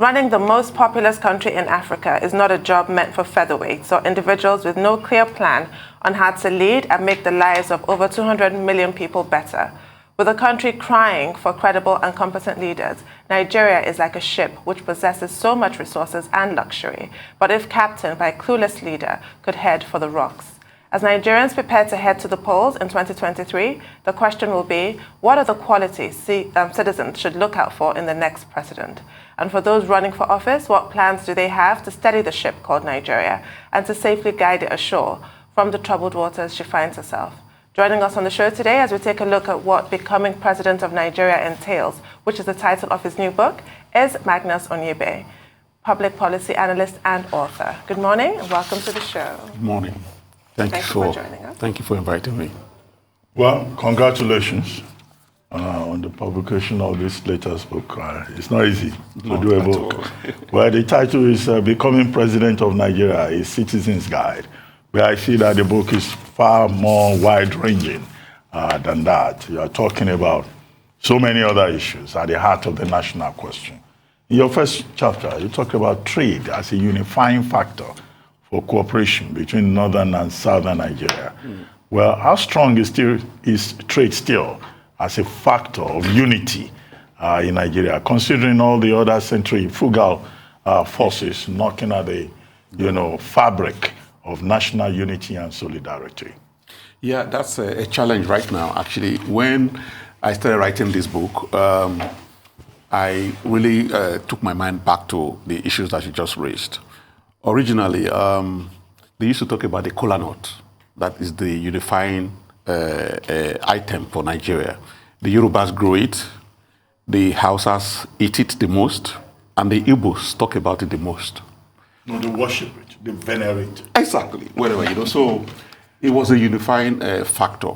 Running the most populous country in Africa is not a job meant for featherweights or individuals with no clear plan on how to lead and make the lives of over 200 million people better. With the country crying for credible and competent leaders, Nigeria is like a ship which possesses so much resources and luxury, but if captained by a clueless leader, could head for the rocks. As Nigerians prepare to head to the polls in 2023, the question will be, what are the qualities citizens should look out for in the next president? And for those running for office, what plans do they have to steady the ship called Nigeria and to safely guide it ashore from the troubled waters she finds herself? Joining us on the show today as we take a look at what becoming president of Nigeria entails, which is the title of his new book, is Magnus Onyibe, public policy analyst and author. Good morning and welcome to the show. Good morning. Thank you for joining us. Thank you for inviting me. Well, congratulations on the publication of this latest book. It's not easy to do a book. Well, the title is Becoming President of Nigeria, a Citizen's Guide, where I see that the book is far more wide-ranging than that. You are talking about so many other issues at the heart of the national question. In your first chapter, you talk about trade as a unifying factor for cooperation between northern and southern Nigeria. Well, how strong is trade still as a factor of unity in Nigeria, considering all the other centrifugal forces knocking at the fabric of national unity and solidarity? Yeah, that's a challenge right now. Actually, when I started writing this book, I really took my mind back to the issues that you just raised. Originally, they used to talk about the kola nut, that is the unifying item for Nigeria. The Yorubas grow it, the Hausas eat it the most, and the Igbos talk about it the most. No, they worship it, they venerate it. Exactly, whatever, So it was a unifying factor.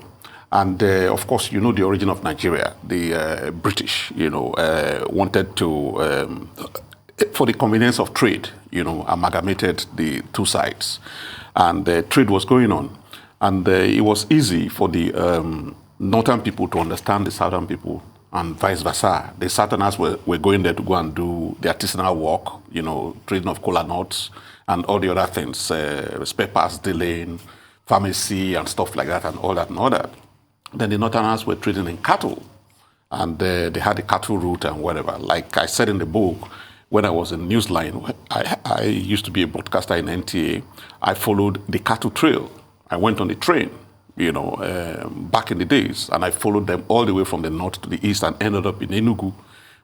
And of course, you know the origin of Nigeria. The British, wanted to, for the convenience of trade, amalgamated the two sides. And trade was going on. And it was easy for the northern people to understand the southern people and vice versa. The southerners were going there to go and do the artisanal work, trading of kola nuts and all the other things, spare parts dealing, pharmacy and stuff like that and all that. Then the northerners were trading in cattle, and they had the cattle route and whatever. Like I said in the book, when I was in Newsline, I used to be a broadcaster in NTA. I followed the cattle trail. I went on the train, back in the days, and I followed them all the way from the north to the east and ended up in Enugu,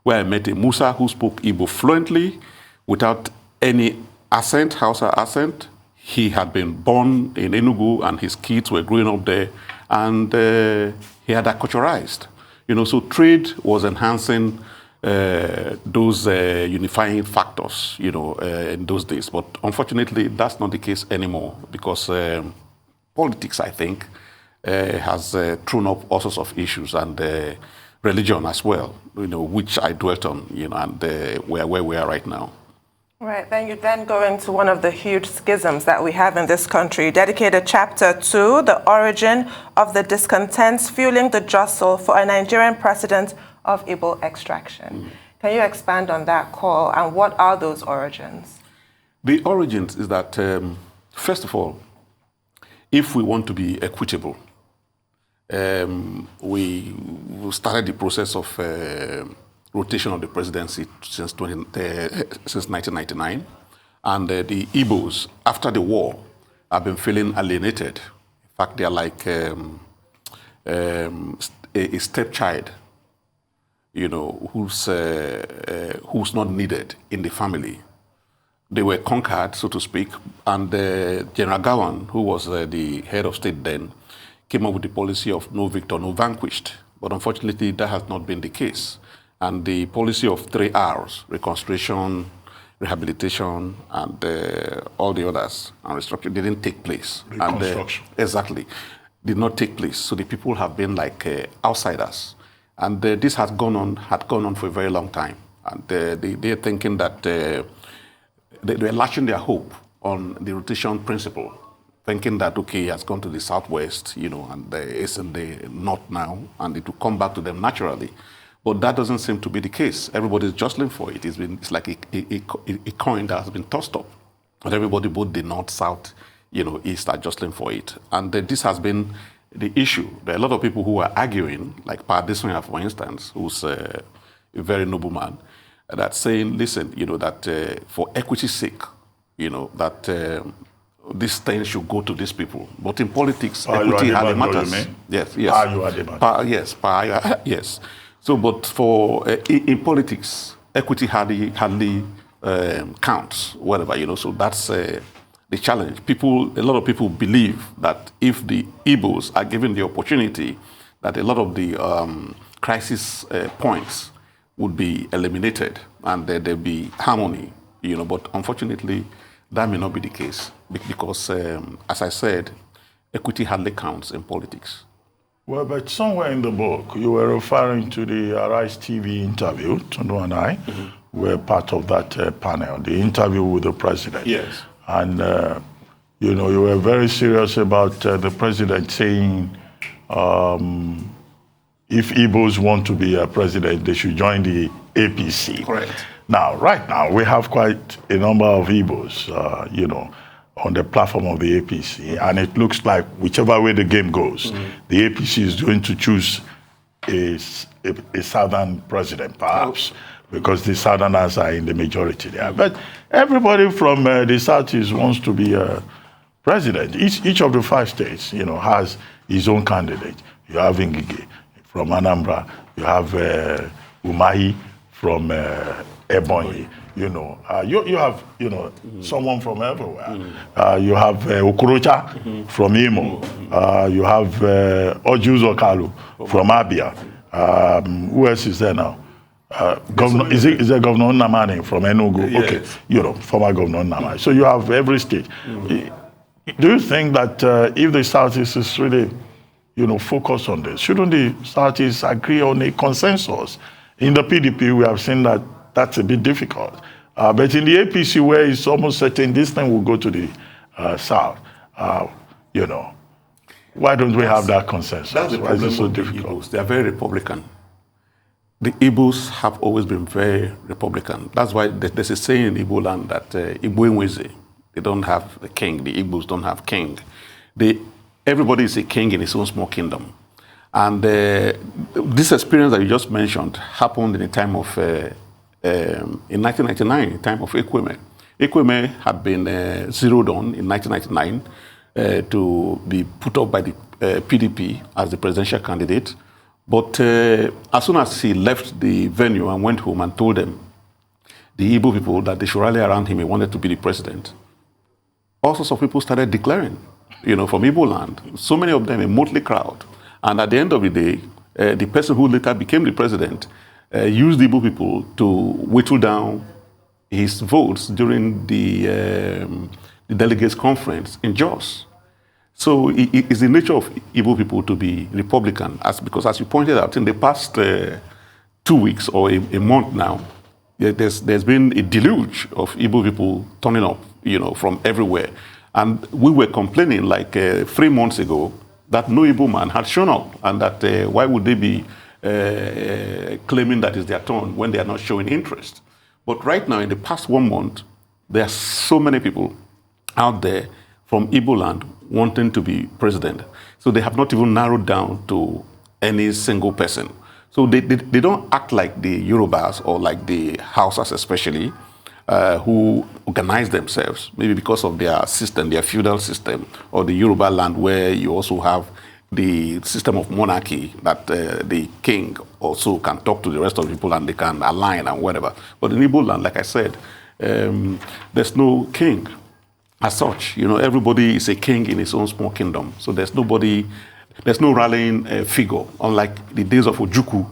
where I met a Musa who spoke Igbo fluently without any accent, Hausa accent. He had been born in Enugu and his kids were growing up there, and he had acculturized. So trade was enhancing those unifying factors, in those days. But unfortunately, that's not the case anymore because politics, I think, has thrown up all sorts of issues and religion as well, which I dwelt on, and where we are right now. Right, then you then go into one of the huge schisms that we have in this country. You dedicate a chapter to the origin of the discontents fueling the jostle for a Nigerian president of Igbo extraction. Can you expand on that call and what are those origins? The origins is that, first of all, if we want to be equitable, we started the process of rotation of the presidency since 1999. And the Igbos, after the war, have been feeling alienated. In fact, they are like a stepchild, who's not needed in the family. They were conquered, so to speak, and General Gawan, who was the head of state then, came up with the policy of no victor, no vanquished. But unfortunately, that has not been the case. And the policy of 3 R's, reconstruction, rehabilitation, and all the others, and restructuring, didn't take place. Reconstruction. Exactly. Did not take place. So the people have been like outsiders. And this had gone on for a very long time. And they're thinking that they were latching their hope on the rotation principle, thinking that, okay, he has gone to the southwest, and it's in the north now, and it will come back to them naturally. But that doesn't seem to be the case. Everybody's jostling for it. It's like a coin that has been tossed up. And everybody, both the North, South, East, are jostling for it. And this has been the issue. There are a lot of people who are arguing, like Pa Adesanya, for instance, who's a very noble man, that's saying, listen, that for equity's sake, that this thing should go to these people. But in politics, equity hardly matters. Yes. Yes. So, but for in politics, equity hardly counts, whatever, So that's the challenge. A lot of people believe that if the Igbos are given the opportunity, that a lot of the crisis points would be eliminated and there'd be harmony, But unfortunately, that may not be the case because, as I said, equity hardly counts in politics. Well, but somewhere in the book, you were referring to the Arise TV interview. Tundu and I were part of that panel, the interview with the president. Yes. And, you were very serious about the president saying if Igbos want to be a president, they should join the APC. Correct. Now, right now, we have quite a number of Igbos, on the platform of the APC, and it looks like whichever way the game goes, the APC is going to choose a southern president, perhaps, because the southerners are in the majority there. But everybody from the southeast wants to be a president. Each of the 5 states, has his own candidate. You have Ngige from Anambra, you have Umahi from Ebonyi. You have someone from everywhere. You have Okorocha from Imo. You have Ojuz Okalu from Abia. Who else is there now? Governor, is there Governor Nnamani from Enugu? Yes. Okay, former Governor Nnamani. So you have every state. Do you think that if the Southeast is really, focused on this, shouldn't the Southeast agree on a consensus? In the PDP, we have seen that that's a bit difficult. But in the APC, where it's almost certain this thing will go to the South, why don't we have that consensus? That's the problem. Why is it so difficult? Igbos. They are very Republican. The Igbos have always been very Republican. That's why there's a saying in Igbo land that Igbo Nweze, they don't have a king. The Igbos don't have king. Everybody is a king in his own small kingdom. And this experience that you just mentioned happened in the time of, in 1999, in the time of Ekweme. Ekweme had been zeroed on in 1999 to be put up by the PDP as the presidential candidate. But as soon as he left the venue and went home and told them, the Igbo people, that they should rally around him, he wanted to be the president, all sorts of people started declaring, from Igbo land. So many of them, a motley crowd. And at the end of the day, the person who later became the president used the Igbo people to whittle down his votes during the delegates' conference in Jos. So it's the nature of Igbo people to be Republican, because as you pointed out, in the past 2 weeks or a month now, there's been a deluge of Igbo people turning up, from everywhere. And we were complaining like 3 months ago that no Igbo man had shown up, and that why would they be claiming that it's their turn when they are not showing interest. But right now, in the past 1 month, there are so many people out there from Igbo land wanting to be president. So they have not even narrowed down to any single person. So they don't act like the Yorubas or like the Hausas especially, who organize themselves, maybe because of their system, their feudal system, or the Yoruba land where you also have the system of monarchy, that the king also can talk to the rest of the people and they can align and whatever. But in Igbo land, like I said, there's no king as such. Everybody is a king in his own small kingdom. So there's no rallying figure, unlike the days of Ojukwu,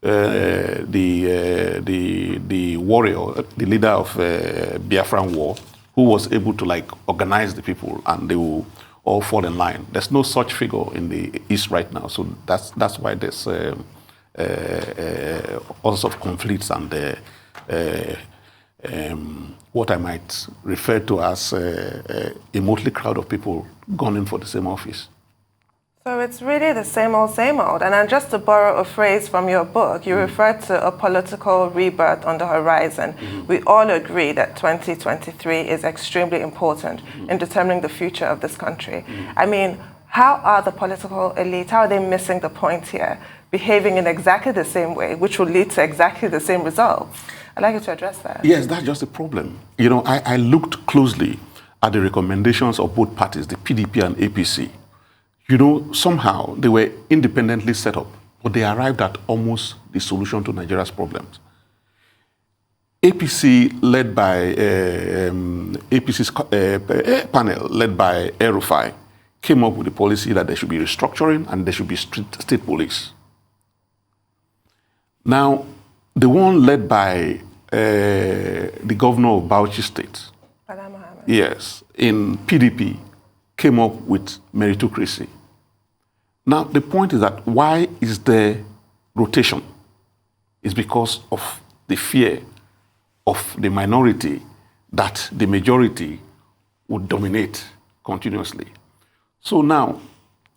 the warrior, the leader of Biafran war, who was able to organize the people and they will all fall in line. There's no such figure in the East right now. So that's why there's all sorts of conflicts and what I might refer to as a motley crowd of people gunning for the same office. So it's really the same old, same old. And then just to borrow a phrase from your book, you referred to a political rebirth on the horizon. We all agree that 2023 is extremely important in determining the future of this country. I mean, how are the political elite, how are they missing the point here, behaving in exactly the same way, which will lead to exactly the same results? I'd like you to address that. Yes, that's just a problem. You know, I looked closely at the recommendations of both parties, the PDP and APC. You know, somehow they were independently set up, but they arrived at almost the solution to Nigeria's problems. APC, led by APC's panel, led by El-Rufai, came up with the policy that there should be restructuring and there should be state police. Now, the one led by the governor of Bauchi State, yes, in PDP, came up with meritocracy. Now, the point is that why is there rotation? It's because of the fear of the minority that the majority would dominate continuously. So now,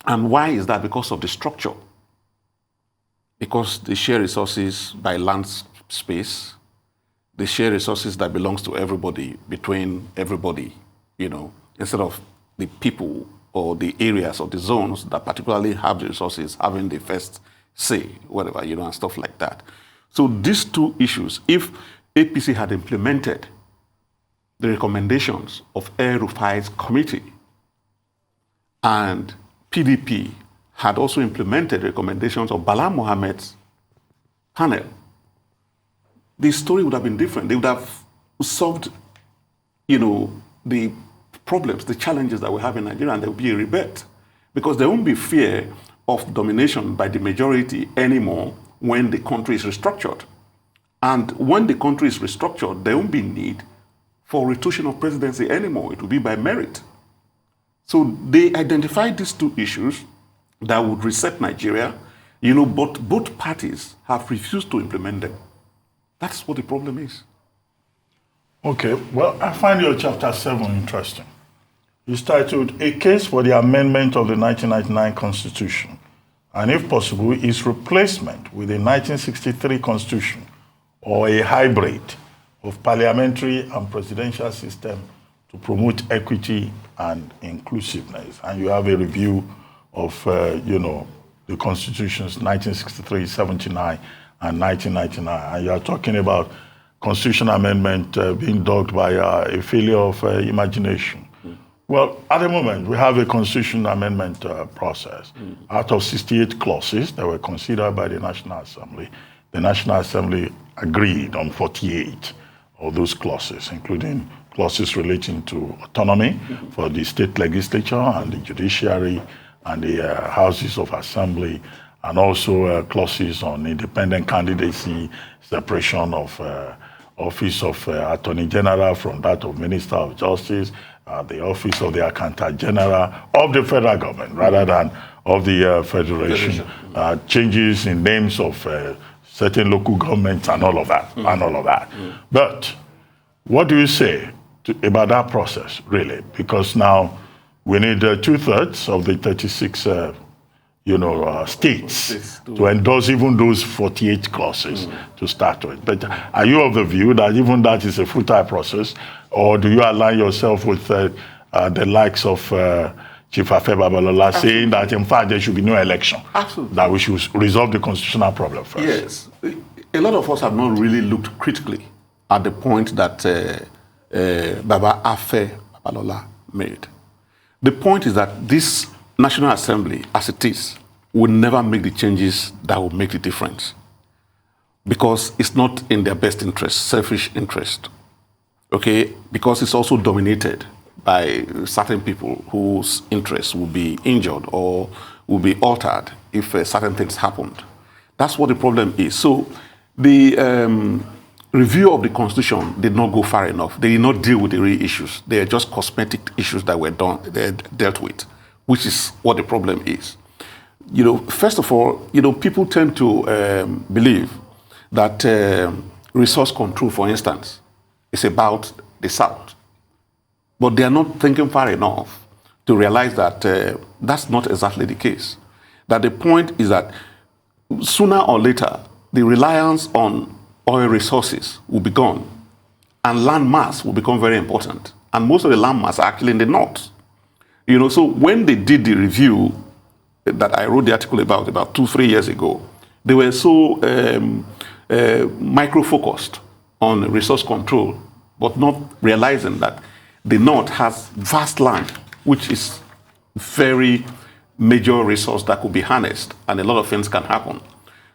and why is that? Because of the structure. Because they share resources by land space, they share resources that belongs to everybody, between everybody, you know, instead of the people or the areas or the zones that particularly have the resources having the first say, whatever, you know, and stuff like that. So these two issues, if APC had implemented the recommendations of El-Rufai's committee and PDP had also implemented recommendations of Bala Mohammed's panel, the story would have been different. They would have solved, you know, the problems, the challenges that we have in Nigeria, and there will be a rebirth. Because there won't be fear of domination by the majority anymore when the country is restructured. And when the country is restructured, there won't be need for rotation of presidency anymore. It will be by merit. So they identified these two issues that would reset Nigeria, you know, but both parties have refused to implement them. That's what the problem is. Okay, well, I find your chapter 7 interesting. It's titled, A Case for the Amendment of the 1999 Constitution, and if possible, its replacement with a 1963 Constitution, or a hybrid of parliamentary and presidential system to promote equity and inclusiveness. And you have a review of, you know, the Constitutions 1963, 79, and 1999. And you are talking about constitutional amendment being dogged by a failure of imagination. Well, at the moment, we have a constitutional amendment process. Out of 68 clauses that were considered by the National Assembly, the National Assembly agreed on 48 of those clauses, including clauses relating to autonomy for the state legislature and the judiciary and the houses of assembly, and also clauses on independent candidacy, separation of office of Attorney General from that of Minister of Justice, the office of the Accountant General of the federal government rather than of the federation, changes in names of certain local governments and all of that, But what do you say about that process, really? Because now we need 2/3 of the 36 states to endorse even those 48 clauses to start with. But are you of the view that even that is a futile process, or do you align yourself with the likes of Chief Afe Babalola saying that in fact there should be no election? Absolutely. That we should resolve the constitutional problem first? Yes. A lot of us have not really looked critically at the point that Baba Afe Babalola made. The point is that this National Assembly, as it is, will never make the changes that will make the difference, because it's not in their best interest, selfish interest, okay? Because it's also dominated by certain people whose interests will be injured or will be altered if certain things happened. That's what the problem is. So the review of the Constitution did not go far enough. They did not deal with the real issues. They are just cosmetic issues that were dealt with, which is what the problem is. You know, first of all, you know, people tend to believe that resource control, for instance, is about the South. But they are not thinking far enough to realize that that's not exactly the case. That the point is that sooner or later, the reliance on oil resources will be gone, and land mass will become very important. And most of the land mass are actually in the north. You know, so when they did the review that I wrote the article about 2-3 years ago, they were so micro-focused on resource control, but not realizing that the north has vast land, which is very major resource that could be harnessed, and a lot of things can happen.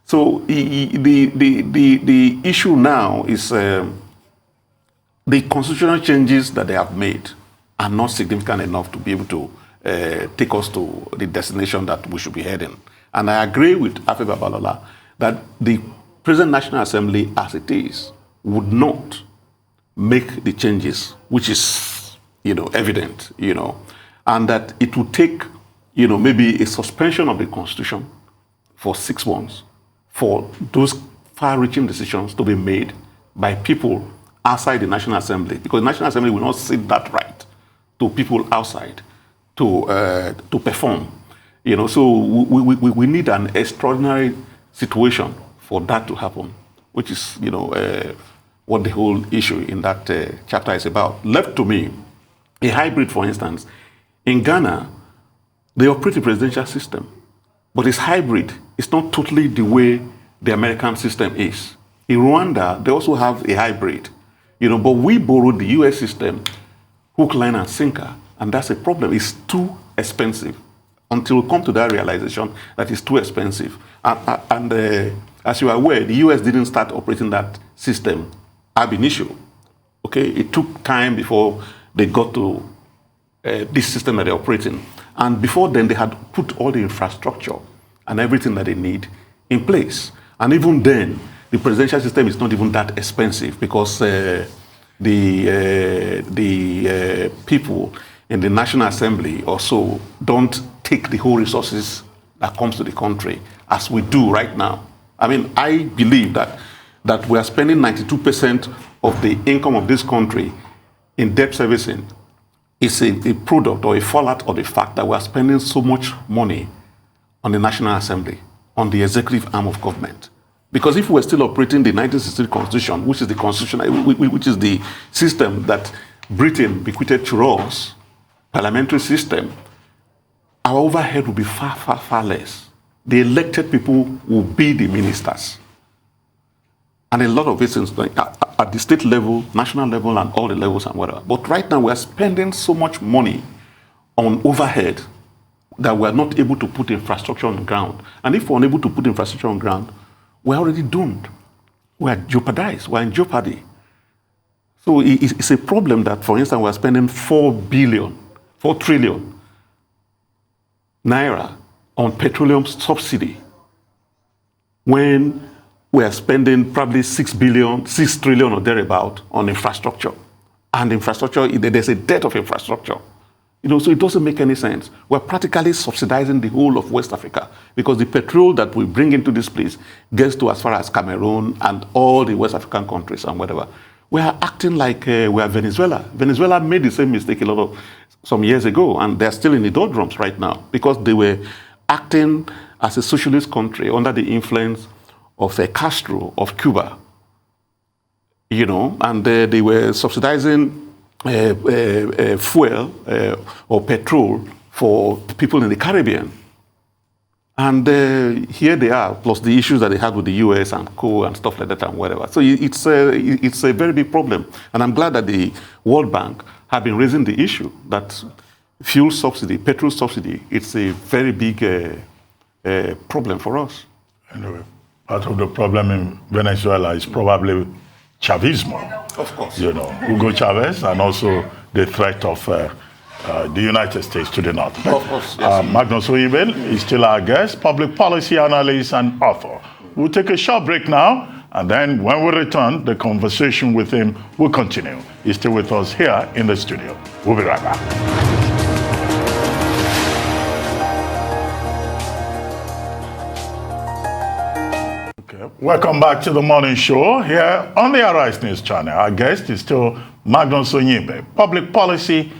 So the issue now is the constitutional changes that they have made are not significant enough to be able to take us to the destination that we should be heading. And I agree with Afe Babalola that the present National Assembly, as it is, would not make the changes, which is, evident, and that it would take, maybe a suspension of the Constitution for 6 months for those far-reaching decisions to be made by people outside the National Assembly, because the National Assembly will not cede that right to people outside to perform. So we need an extraordinary situation for that to happen, which is, what the whole issue in that chapter is about. Left to me, a hybrid, for instance, in Ghana, they operate a presidential system, but it's hybrid. It's not totally the way the American system is. In Rwanda, they also have a hybrid, but we borrowed the US system, hook, line, and sinker, and that's a problem. It's too expensive until we come to that realization that it's too expensive. And as you are aware, the US didn't start operating that system ab initio. Okay, it took time before they got to this system that they're operating. And before then, they had put all the infrastructure and everything that they need in place. And even then, the presidential system is not even that expensive because the people in the National Assembly also don't take the whole resources that comes to the country as we do right now. I mean, I believe that we are spending 92% of the income of this country in debt servicing. Is a product or a fallout of the fact that we are spending so much money on the National Assembly, on the executive arm of government. Because if we were still operating the 1963 Constitution, which is the constitution, which is the system that Britain bequeathed to us, parliamentary system, our overhead would be far, far, far less. The elected people will be the ministers. And a lot of it is at the state level, national level, and all the levels and whatever. But right now, we are spending so much money on overhead that we are not able to put infrastructure on the ground. And if we're unable to put infrastructure on the ground, we're already doomed. We are jeopardized. We're in jeopardy. So it's a problem that, for instance, we're spending 4 trillion naira on petroleum subsidy when we are spending probably 6 trillion or thereabout on infrastructure. And infrastructure, there's a debt of infrastructure. So it doesn't make any sense. We're practically subsidizing the whole of West Africa because the petrol that we bring into this place gets to as far as Cameroon and all the West African countries and whatever. We are acting like we are Venezuela. Venezuela made the same mistake some years ago, and they're still in the doldrums right now because they were acting as a socialist country under the influence of Castro of Cuba, and they were subsidizing fuel or petrol for people in the Caribbean. And here they are, plus the issues that they had with the US and co and stuff like that and whatever. So it's a very big problem. And I'm glad that the World Bank have been raising the issue that fuel subsidy, petrol subsidy, it's a very big problem for us. Anyway, part of the problem in Venezuela is probably Chavismo. Of course. Hugo Chavez, and also the threat of the United States to the north. Of course, yes. Magnus Onyibe is still our guest, public policy analyst and author. We'll take a short break now, and then when we return, the conversation with him will continue. He's still with us here in the studio. We'll be right back. Welcome back to the morning show here on the Arise News channel. Our guest is still Magnus Onyibe, public policy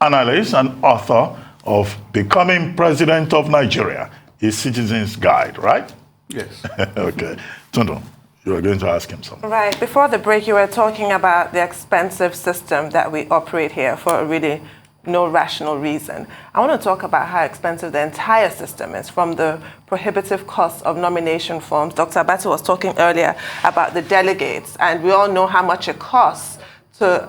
analyst and author of becoming president of Nigeria is Citizen's Guide, right? Yes. Okay. Tundu, you were going to ask him something. Right. Before the break, you were talking about the expensive system that we operate here for really no rational reason. I want to talk about how expensive the entire system is, from the prohibitive cost of nomination forms. Dr. Abati was talking earlier about the delegates, and we all know how much it costs to,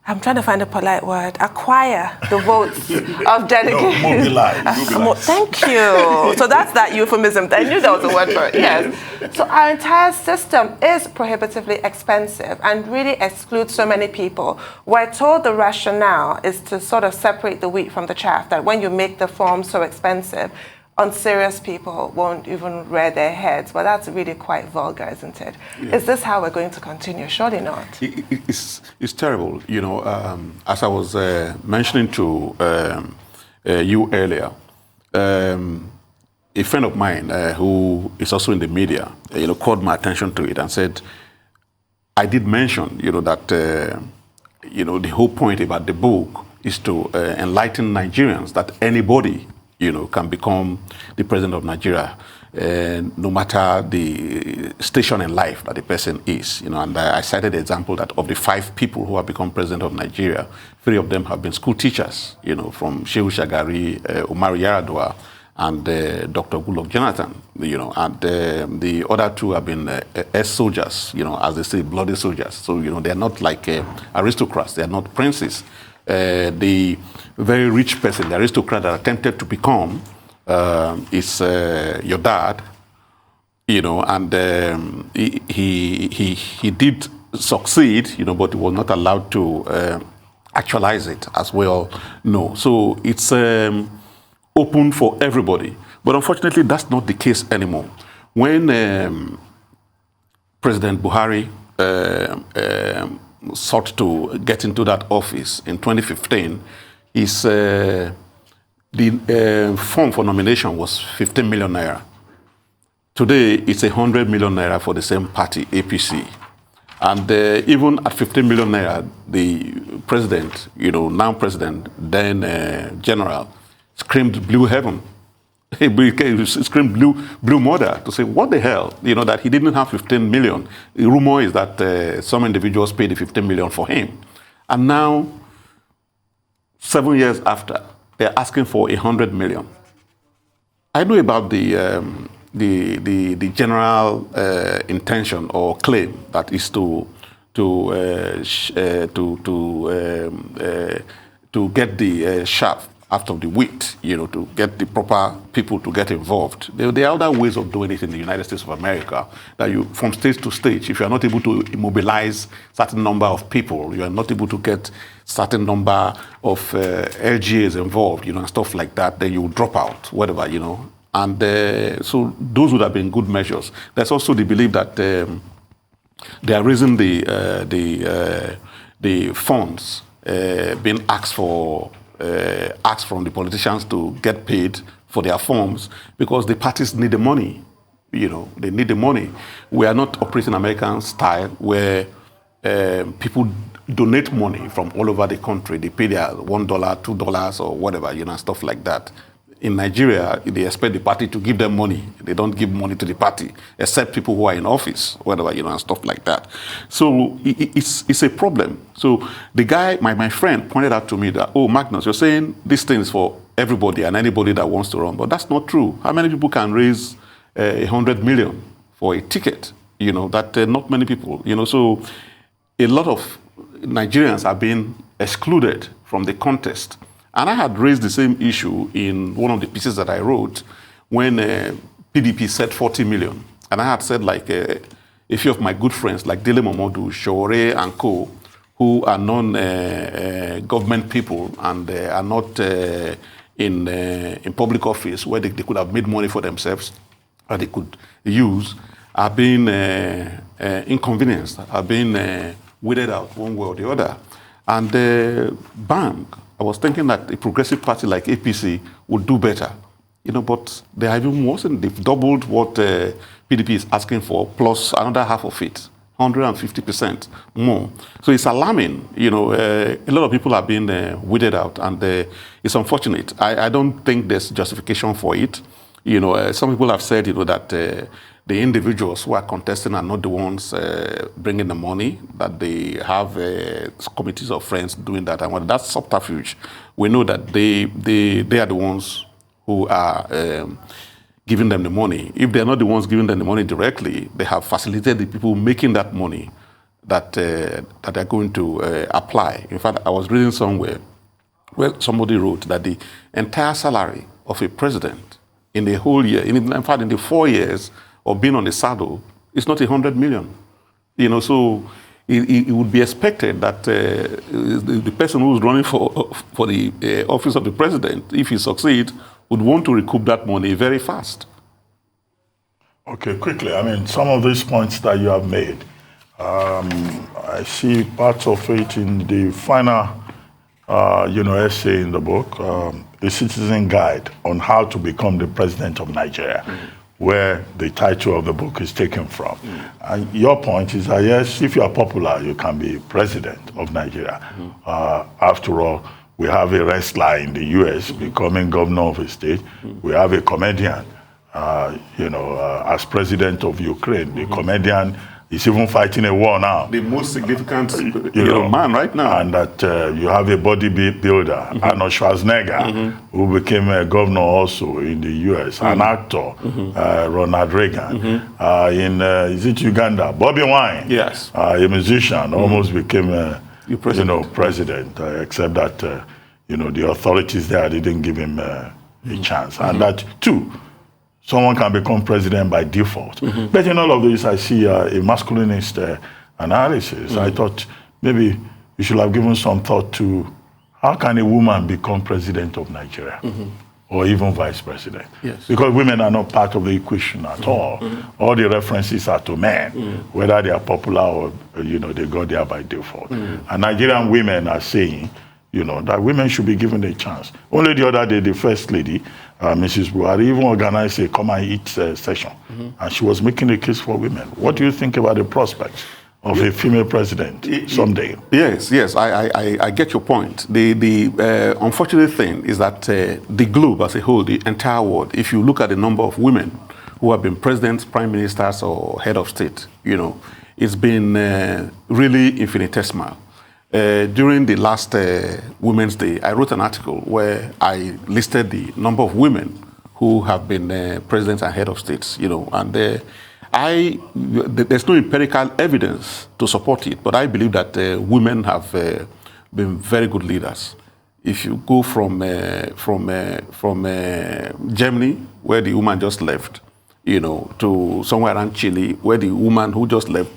I'm trying to find a polite word, acquire the votes of delegates. No, mobilize. Thank you. So that's that euphemism. I knew there was a word for it, yes. So our entire system is prohibitively expensive and really excludes so many people. We're told the rationale is to sort of separate the wheat from the chaff, that when you make the form so expensive, unserious people won't even rear their heads. But that's really quite vulgar, isn't it? Yeah. Is this how we're going to continue? Surely not. It's terrible. As I was mentioning to you earlier, a friend of mine who is also in the media, called my attention to it and said, I did mention, that, the whole point about the book is to enlighten Nigerians that anybody can become the president of Nigeria, no matter the station in life that the person is. And I cited the example that of the 5 people who have become president of Nigeria, 3 of them have been school teachers, from Shehu Shagari, Umar Yaradua, and Dr. Goodluck Jonathan, and the other 2 have been ex-soldiers, as they say, bloody soldiers. So, they're not like aristocrats, they're not princes. The very rich person, the aristocrat that attempted to become is your dad, and he did succeed, but he was not allowed to actualize it, as we all know. So it's open for everybody. But unfortunately, that's not the case anymore. When President Buhari sought to get into that office in 2015, the form for nomination was 15 million naira. Today, it's 100 million naira for the same party, APC. And even at 15 million naira, the president, now president, then general, screamed blue heaven. He screamed blue murder to say, what the hell? That he didn't have 15 million. The rumor is that some individuals paid the 15 million for him. And now, 7 years after, they're asking for 100 million. I know about the general intention or claim that is to get the chaff out of the wheat, to get the proper people to get involved. There are other ways of doing it in the United States of America, that you, from stage to stage, if you are not able to mobilize certain number of people, you are not able to get certain number of LGAs involved, and stuff like that, then you drop out, whatever, And so those would have been good measures. There's also the belief that they are raising the funds being asked from the politicians to get paid for their forms, because the parties need the money. They need the money. We are not operating American style where people donate money from all over the country. They pay their $1, $2 or whatever, and stuff like that. In Nigeria, they expect the party to give them money. They don't give money to the party, except people who are in office, whatever, and stuff like that. So it's a problem. So the guy, my friend, pointed out to me that, oh, Magnus, you're saying this thing is for everybody and anybody that wants to run, but that's not true. How many people can raise 100 million for a ticket? That not many people. So a lot of Nigerians are being excluded from the contest. And I had raised the same issue in one of the pieces that I wrote when PDP said 40 million. And I had said, like, a few of my good friends, like Dele Momodu, Shore, and co., who are non-government people and are not in public office where they could have made money for themselves or they could use, are being inconvenienced, are being weeded out one way or the other. And bang, I was thinking that a progressive party like APC would do better, but they have even worsened. They've doubled what PDP is asking for, plus another half of it, 150% more. So it's alarming. A lot of people have been weeded out, and it's unfortunate. I don't think there's justification for it. Some people have said, that the individuals who are contesting are not the ones bringing the money, that they have committees of friends doing that. And when that's subterfuge, we know that they are the ones who are giving them the money. If they're not the ones giving them the money directly, they have facilitated the people making that money that they're going to apply. In fact, I was reading somewhere where somebody wrote that the entire salary of a president in the whole year, in fact, in the 4 years of being on the saddle, is not 100 million. So it would be expected that the person who's running for the office of the president, if he succeeds, would want to recoup that money very fast. Okay, quickly. Some of these points that you have made, I see parts of it in the final, essay in the book, The Citizen Guide on How to Become the President of Nigeria, where the title of the book is taken from. And your point is that, yes, if you are popular, you can be president of Nigeria. After all, we have a wrestler in the U.S. becoming governor of a state. We have a comedian, as president of Ukraine. The comedian is even fighting a war now. The most significant man right now. And that you have a bodybuilder, Arnold Schwarzenegger, who became a governor also in the U.S., an actor, Ronald Reagan. Is it Uganda? Bobby Wine, yes, a musician, almost became president, except that, the authorities there didn't give him a chance. And that, too, someone can become president by default. But in all of this, I see a masculinist analysis. I thought maybe you should have given some thought to how can a woman become president of Nigeria? Or even vice president. Yes. Because women are not part of the equation at all. All the references are to men, whether they are popular or they go there by default. And Nigerian women are saying, that women should be given a chance. Only the other day, the First Lady, Mrs. Buhari, even organized a come and eat session. And she was making a case for women. What do you think about the prospects of a female president someday? Yes, I get your point. The unfortunate thing is that the globe as a whole, the entire world, if you look at the number of women who have been presidents, prime ministers, or head of state, it's been really infinitesimal. During the last Women's Day, I wrote an article where I listed the number of women who have been presidents and head of states, and there's no empirical evidence to support it, but I believe that women have been very good leaders. If you go from Germany, where the woman just left, to somewhere around Chile, where the woman who just left,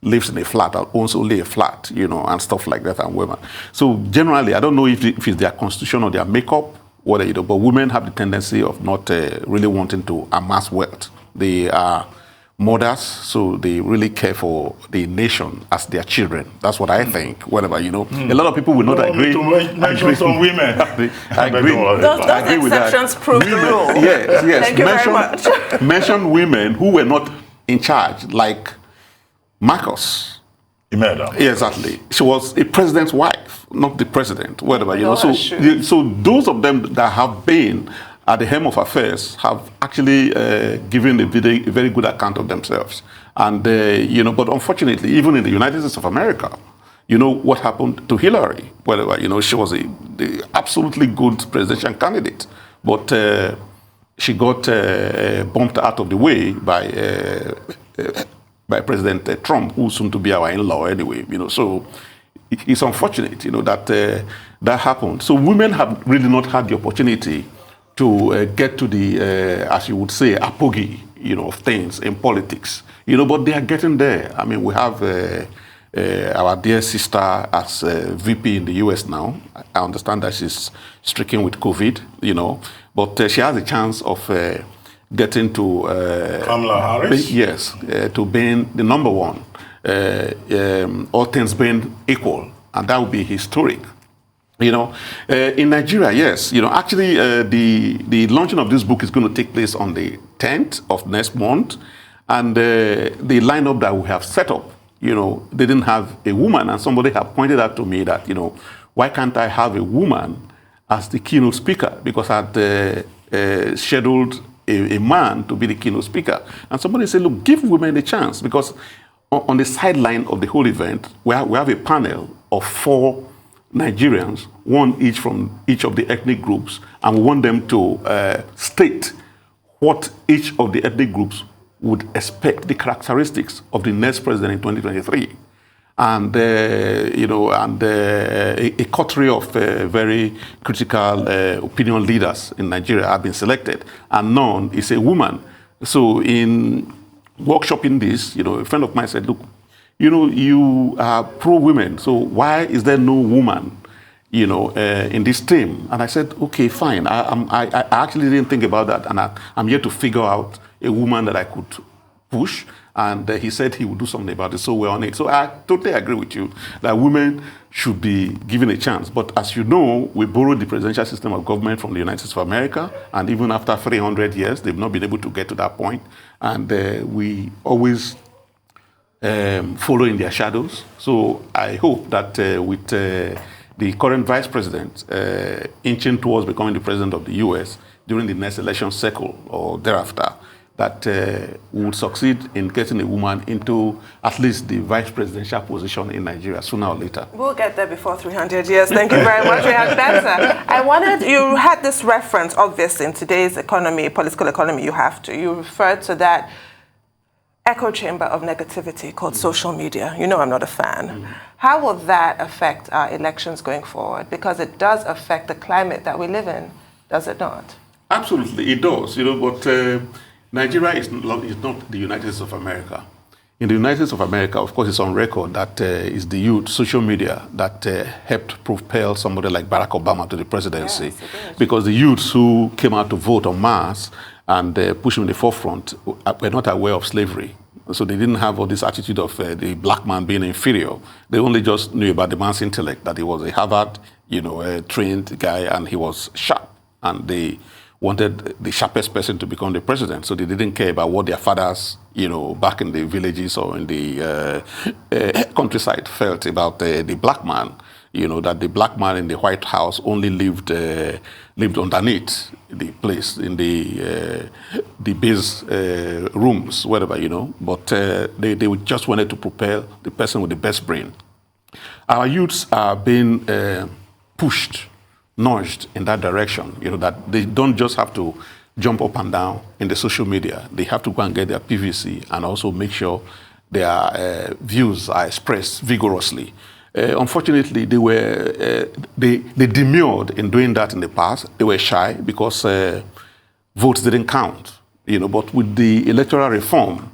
lives in a flat, owns only a flat, and stuff like that, and women. So generally, I don't know if it's their constitution or their makeup, but women have the tendency of not really wanting to amass wealth. They are mothers, so they really care for the nation as their children. That's what I think. Whatever, a lot of people will not agree. To mention some women. I agree. Those exceptions prove the rule. Yes. Thank you very much. Mention women who were not in charge, like Marcos. Imelda. Yeah, exactly. She was a president's wife, not the president, whatever, No, So those of them that have been at the helm of affairs have actually given a very good account of themselves. And, but unfortunately, even in the United States of America, what happened to Hillary, whatever, she was the absolutely good presidential candidate, but she got bumped out of the way by President Trump, who's soon to be our in-law anyway, so it's unfortunate, that happened. So women have really not had the opportunity to get to the, as you would say, apogee, of things in politics, but they are getting there. I mean, we have our dear sister as VP in the US now. I understand that she's stricken with COVID, but she has a chance of getting to Kamala Harris? Yes, to being the number one, all things being equal, and that would be historic. In Nigeria, yes, actually the launching of this book is going to take place on the 10th of next month, And the lineup that we have set up, they didn't have a woman. And somebody had pointed out to me that, why can't I have a woman as the keynote speaker? Because I had scheduled a man to be the keynote speaker. And somebody said, look, give women a chance. Because on the sideline of the whole event, we have a panel of 4 Nigerians, one each from each of the ethnic groups, and we want them to state what each of the ethnic groups would expect, the characteristics of the next president in 2023. And, a coterie of very critical opinion leaders in Nigeria have been selected, and none is a woman. So in workshopping this, a friend of mine said, look, you are pro-women, so why is there no woman, in this team? And I said, okay, fine. I actually didn't think about that, and I'm here to figure out a woman that I could push. And he said he would do something about it, so we're on it. So I totally agree with you that women should be given a chance. But as you know, we borrowed the presidential system of government from the United States of America, and even after 300 years, they've not been able to get to that point. And we always follow in their shadows. So I hope that with the current vice president inching towards becoming the president of the U.S. during the next election cycle or thereafter, that we would succeed in getting a woman into at least the vice presidential position in Nigeria sooner or later. We'll get there before 300 years. Thank you very much. We had better. You had this reference, obviously, in today's economy, political economy, you referred to that echo chamber of negativity called social media. I'm not a fan. How will that affect our elections going forward? Because it does affect the climate that we live in, does it not? Absolutely, it does. But Nigeria is not the United States of America. In the United States of America, of course, it's on record that it's the youth, social media, that helped propel somebody like Barack Obama to the presidency. Yes, because the youths who came out to vote en masse and pushed him in the forefront were not aware of slavery. So they didn't have all this attitude of the black man being inferior. They only just knew about the man's intellect, that he was a Harvard, trained guy, and he was sharp. And they wanted the sharpest person to become the president. So they didn't care about what their fathers, back in the villages or in the countryside felt about the black man. That the black man in the White House only lived underneath the place in the base rooms, whatever, But they just wanted to propel the person with the best brain. Our youths are being pushed, nudged in that direction, that they don't just have to jump up and down in the social media. They have to go and get their PVC and also make sure their views are expressed vigorously. Unfortunately, they demurred in doing that in the past. They were shy because votes didn't count, But with the electoral reform,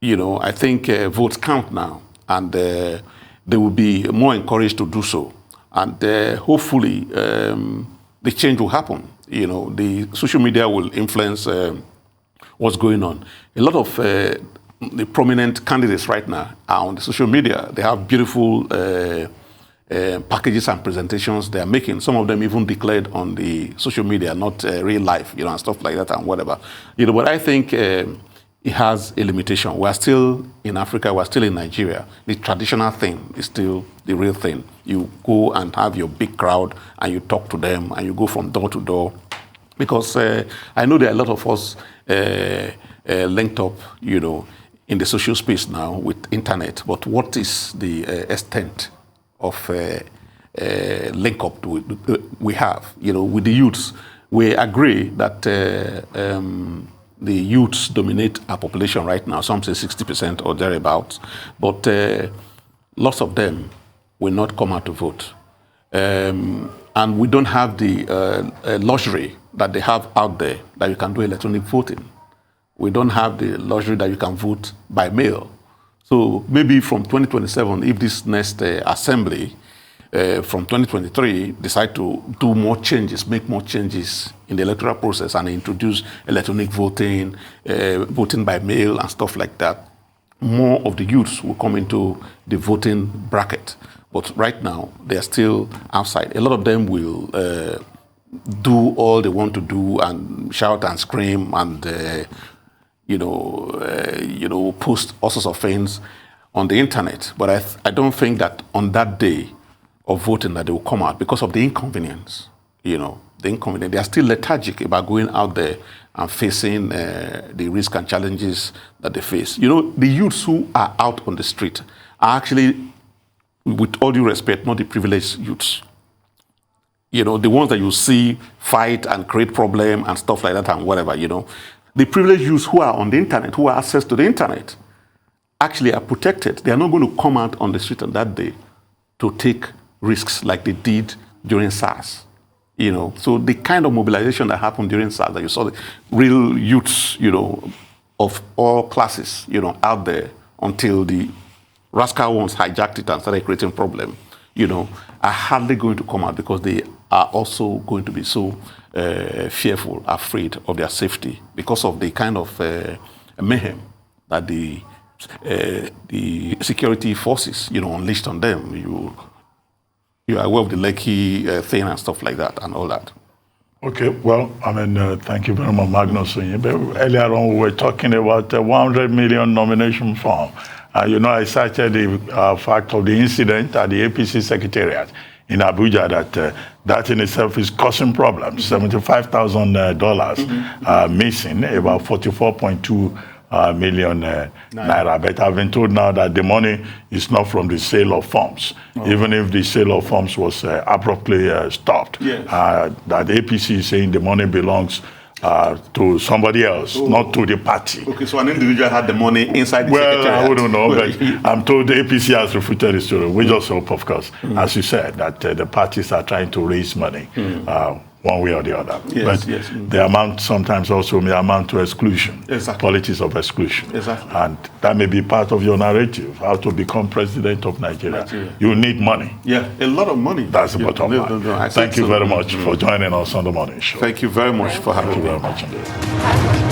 I think votes count now, and they will be more encouraged to do so. And hopefully, the change will happen. The social media will influence what's going on. A lot of the prominent candidates right now are on the social media. They have beautiful packages and presentations they are making. Some of them even declared on the social media, not real life, and stuff like that and whatever. But I think it has a limitation. We're still in Africa, we're still in Nigeria. The traditional thing is still the real thing. You go and have your big crowd and you talk to them and you go from door to door. Because I know there are a lot of us linked up, in the social space now with internet. But what is the extent of link up we have, with the youths? We agree that the youths dominate our population right now. Some say 60% or thereabouts. But lots of them will not come out to vote. And we don't have the luxury that they have out there, that you can do electronic voting. We don't have the luxury that you can vote by mail. So maybe from 2027, if this next assembly from 2023 decide to do more changes, make more changes in the electoral process and introduce electronic voting, voting by mail and stuff like that, more of the youths will come into the voting bracket. But right now, they are still outside. A lot of them will do all they want to do and shout and scream and post all sorts of things on the internet. But I don't think that on that day of voting that they will come out because of the inconvenience. The inconvenience. They are still lethargic about going out there and facing the risks and challenges that they face. The youths who are out on the street are actually, with all due respect, not the privileged youths. The ones that you see fight and create problem and stuff like that and whatever, The privileged youths who are on the internet, who have access to the internet, actually are protected. They are not going to come out on the street on that day to take risks like they did during SARS. So the kind of mobilization that happened during SARS, that you saw the real youths, of all classes, out there until the rascal ones hijacked it and started creating problem, are hardly going to come out because they are also going to be so fearful, afraid of their safety because of the kind of mayhem that the security forces, unleashed on them. You are aware of the Lekki thing and stuff like that and all that. Okay, well, thank you very much, Magnus Onyibe. Earlier on, we were talking about a 100 million nomination form. I cited the fact of the incident at the APC Secretariat in Abuja that in itself is causing problems. $75,000 missing, about 44.2 million naira. But I've been told now that the money is not from the sale of forms. Even if the sale of forms was abruptly stopped. Yes. That APC is saying the money belongs to somebody else, not to the party. Okay, so an individual had the money inside the secretariat. Well, I wouldn't know, but I'm told the APC has refuted the story. We just hope, of course, as you said, that the parties are trying to raise money one way or the other. Yes, but the amount sometimes also may amount to exclusion, politics of exclusion. Exactly. And that may be part of your narrative, how to become president of Nigeria. You need money. Yeah, a lot of money. That's the bottom line. Thank you very much for joining us on the morning show. Thank you very much for having me. Thank you very much indeed.